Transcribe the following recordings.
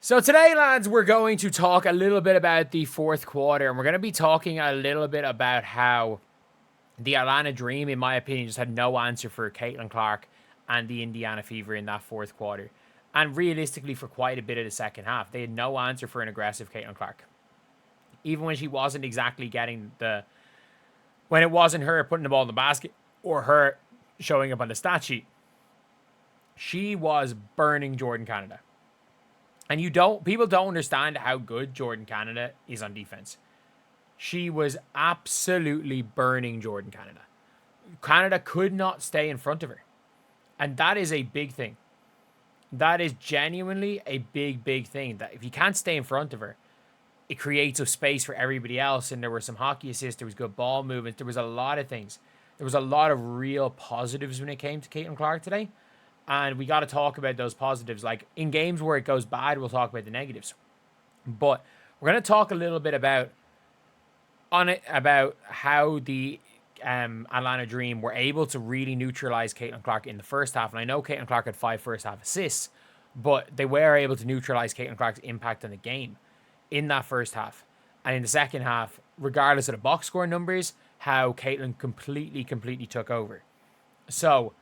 So today, lads, we're going to talk a little bit about the fourth quarter, and we're going to be talking a little bit about how the Atlanta Dream, in my opinion, just had no answer for Caitlin Clark and the Indiana Fever in that fourth quarter. And realistically, for quite a bit of the second half, they had no answer for an aggressive Caitlin Clark. Even when she wasn't exactly getting when it wasn't her putting the ball in the basket or her showing up on the stat sheet, she was burning Jordan Canada. And people don't understand how good Jordan Canada is on defense. She was absolutely burning Jordan Canada. Canada could not stay in front of her. And that is a big thing. That is genuinely a big, big thing. That if you can't stay in front of her, it creates a space for everybody else. And there were some hockey assists. There was good ball movement. There was a lot of things. There was a lot of real positives when it came to Caitlin Clark today. And we got to talk about those positives. Like in games where it goes bad, we'll talk about the negatives. But we're going to talk a little bit about how the Atlanta Dream were able to really neutralize Caitlin Clark in the first half. And I know Caitlin Clark had 5 first half assists, but they were able to neutralize Caitlin Clark's impact on the game in that first half. And in the second half, regardless of the box score numbers, how Caitlin completely took over. So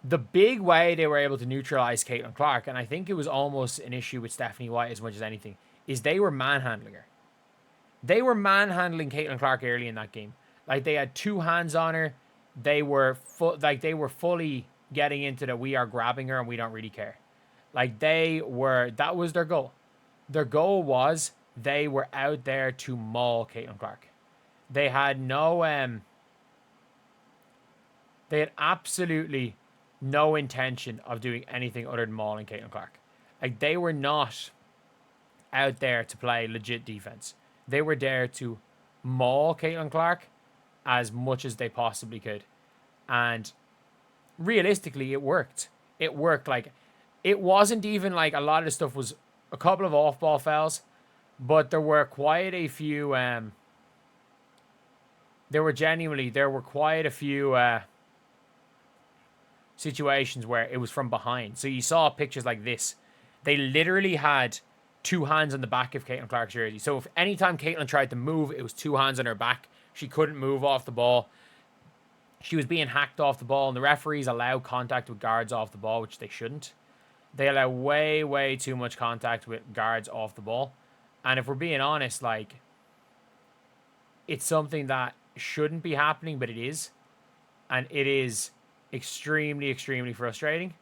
the big way they were able to neutralize Caitlin Clark, and I think it was almost an issue with Stephanie White as much as anything, is they were manhandling her. They were manhandling Caitlin Clark early in that game. Like they had 2 hands on her. They were fully getting into the we are grabbing her and we don't really care. Like that was their goal. Their goal was they were out there to maul Caitlin Clark. They had they had absolutely no intention of doing anything other than mauling Caitlin Clark. Like they were not out there to play legit defense. They were there to maul Caitlin Clark as much as they possibly could. And realistically, it worked. It worked. Like it wasn't even like a lot of the stuff was a couple of off-ball fouls, but there were quite a few there were quite a few situations where it was from behind. So you saw pictures like this. They literally had 2 hands on the back of Caitlin Clark's jersey. So if anytime Caitlin tried to move, it was 2 hands on her back. She couldn't move off the ball. She was being hacked off the ball, and the referees allow contact with guards off the ball, which they shouldn't. They allow way too much contact with guards off the ball. And if we're being honest, like, it's something that shouldn't be happening, but it is. And it is extremely frustrating.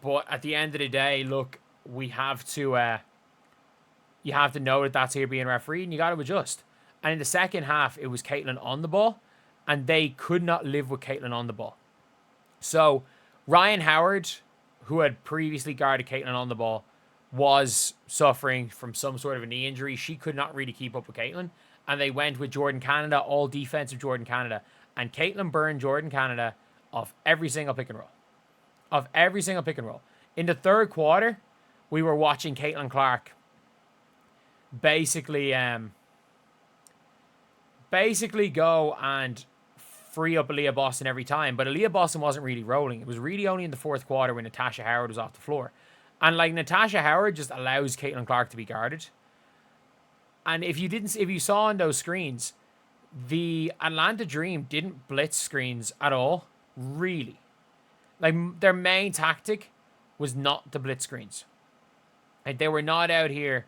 But at the end of the day, look, we have to you have to know that that's here being refereed, and you got to adjust. And in the second half, it was Caitlin on the ball, and they could not live with Caitlin on the ball. So Ryan Howard, who had previously guarded Caitlin on the ball, was suffering from some sort of a knee injury. She could not really keep up with Caitlin, and they went with Jordan Canada, all defensive Jordan Canada, and Caitlin burned Jordan Canada off every single pick and roll. Of every single pick and roll. In the third quarter, we were watching Caitlin Clark basically go and free up Aaliyah Boston every time. But Aaliyah Boston wasn't really rolling. It was really only in the fourth quarter when Natasha Howard was off the floor. And like Natasha Howard just allows Caitlin Clark to be guarded. And if you saw on those screens, the Atlanta Dream didn't blitz screens at all. Really. Like their main tactic was not to blitz screens. Like they were not out here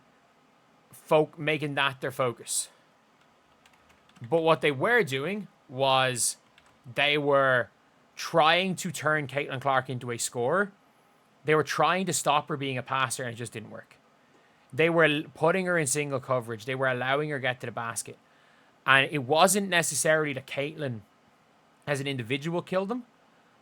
making that their focus. But what they were doing was they were trying to turn Caitlin Clark into a scorer. They were trying to stop her being a passer, and it just didn't work. They were putting her in single coverage. They were allowing her to get to the basket. And it wasn't necessarily that Caitlin as an individual killed them,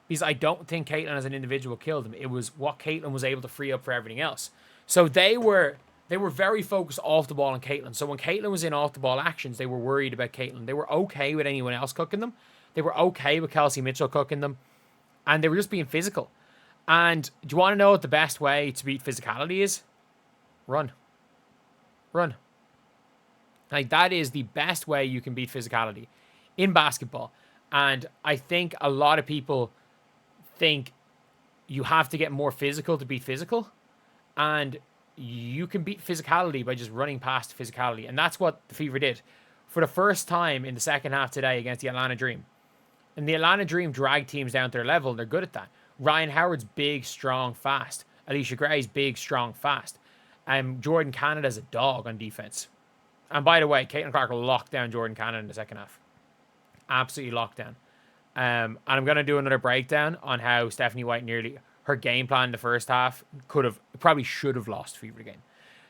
because I don't think Caitlin as an individual killed them. It was what Caitlin was able to free up for everything else. So they were very focused off the ball on Caitlin. So when Caitlin was in off the ball actions, they were worried about Caitlin. They were okay with anyone else cooking them. They were okay with Kelsey Mitchell cooking them. And they were just being physical. And do you want to know what the best way to beat physicality is? Run. Run. Like, that is the best way you can beat physicality in basketball. And I think a lot of people think you have to get more physical to beat physical. And you can beat physicality by just running past physicality. And that's what the Fever did. For the first time in the second half today against the Atlanta Dream. And the Atlanta Dream drag teams down to their level, and they're good at that. Ryan Howard's big, strong, fast. Alicia Gray's big, strong, fast. Jordan Canada's a dog on defense. And by the way, Caitlin Clark locked down Jordan Canada in the second half. Absolutely locked down. And I'm going to do another breakdown on how Stephanie White her game plan in the first half probably should have lost Fever the game.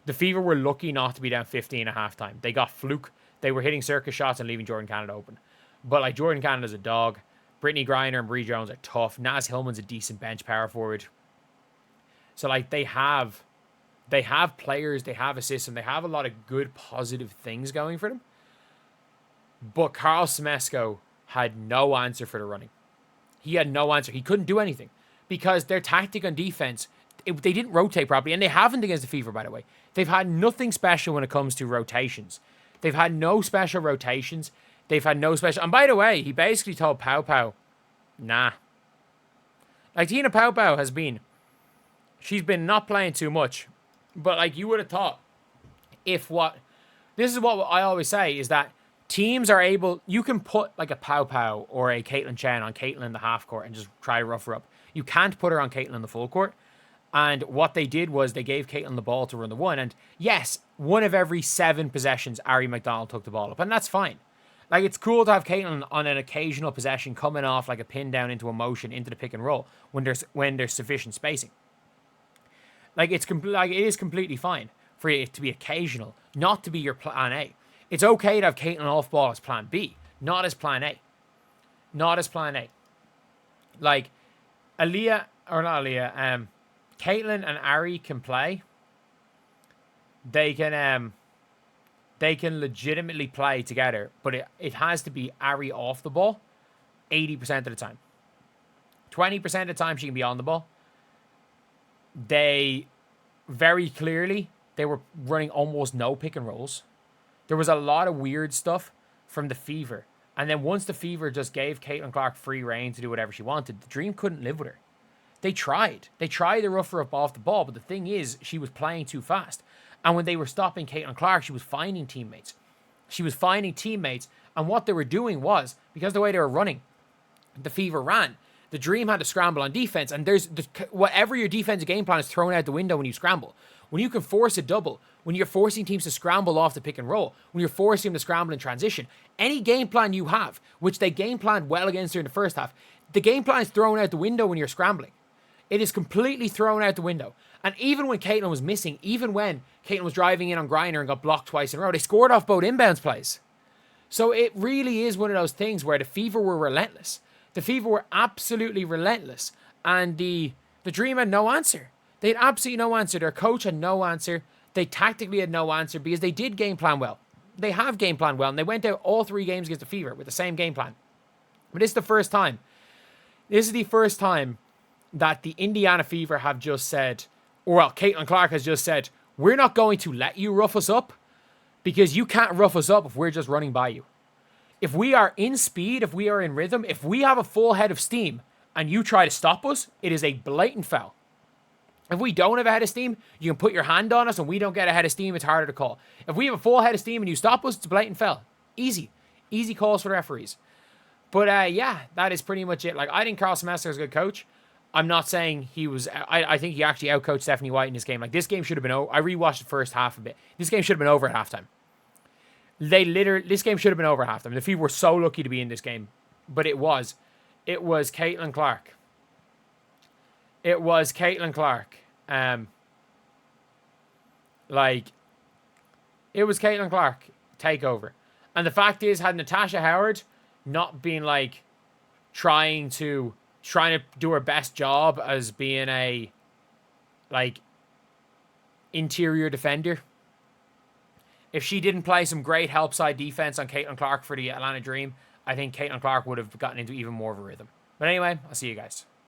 The Fever were lucky not to be down 15 at halftime. They got fluke. They were hitting circus shots and leaving Jordan Canada open. But like Jordan Canada's a dog. Brittany Griner and Bree Jones are tough. Naz Hillman's a decent bench power forward. So like they have players, they have a system, they have a lot of good positive things going for them. But Carl Semesco had no answer for the running. He had no answer. He couldn't do anything because their tactic on defense, they didn't rotate properly, and they haven't against the Fever, by the way. They've had nothing special when it comes to rotations. They've had no special rotations. They've had no special... And by the way, he basically told Pau Pau, nah. Like, Tina Pau Pau has been... She's been not playing too much. But, like, you would have thought this is what I always say, is that teams are able... You can put, like, a Pau Pau or a Caitlin Chen on Caitlin in the half court and just try to rough her up. You can't put her on Caitlin in the full court. And what they did was they gave Caitlin the ball to run the one. And, yes, one of every 7 possessions, Ari McDonald took the ball up. And that's fine. Like, it's cool to have Caitlin on an occasional possession coming off like a pin down into a motion into the pick and roll when there's sufficient spacing. Like, it is completely fine for it to be occasional, not to be your plan A. It's okay to have Caitlin off ball as plan B, not as plan A. Not as plan A. Like, Caitlin and Ari can play. They can legitimately play together, but it has to be Ari off the ball 80% of the time. 20% of the time she can be on the ball. They very clearly, they were running almost no pick and rolls. There was a lot of weird stuff from the Fever. And then once the Fever just gave Caitlin Clark free reign to do whatever she wanted, the Dream couldn't live with her. They tried. They tried to rough her up off the ball, but the thing is, she was playing too fast. And when they were stopping Caitlin Clark, she was finding teammates. And what they were doing was, because of the way they were running, the Fever ran. The Dream had to scramble on defense. And whatever your defensive game plan is thrown out the window when you scramble. When you can force a double, when you're forcing teams to scramble off the pick and roll, when you're forcing them to scramble in transition, any game plan you have, which they game planned well against her in the first half, the game plan is thrown out the window when you're scrambling. It is completely thrown out the window. And even when Caitlin was missing, even when Caitlin was driving in on Griner and got blocked twice in a row, they scored off both inbounds plays. So it really is one of those things where the Fever were relentless. The Fever were absolutely relentless. And the Dream had no answer. They had absolutely no answer. Their coach had no answer. They tactically had no answer because they did game plan well. They have game plan well. And they went out all 3 games against the Fever with the same game plan. But this is the first time. This is the first time that the Indiana Fever have just said, Caitlin Clark has just said, we're not going to let you rough us up because you can't rough us up if we're just running by you. If we are in speed, if we are in rhythm, if we have a full head of steam and you try to stop us, it is a blatant foul. If we don't have a head of steam, you can put your hand on us and we don't get a head of steam, it's harder to call. If we have a full head of steam and you stop us, it's a blatant foul. Easy. Easy calls for the referees. But yeah, that is pretty much it. Like, I think Carl Semester is a good coach. I'm not saying he was... I think he actually outcoached Stephanie White in this game. Like, this game should have been over. I rewatched the first half a bit. This game should have been over at halftime. This game should have been over at halftime. The Fever were so lucky to be in this game. But it was. It was Caitlin Clark. It was Caitlin Clark. It was Caitlin Clark takeover. And the fact is, had Natasha Howard not been, like, trying to do her best job as being a, like, interior defender, if she didn't play some great help side defense on Caitlin Clark for the Atlanta Dream, I think Caitlin Clark would have gotten into even more of a rhythm. But anyway, I'll see you guys.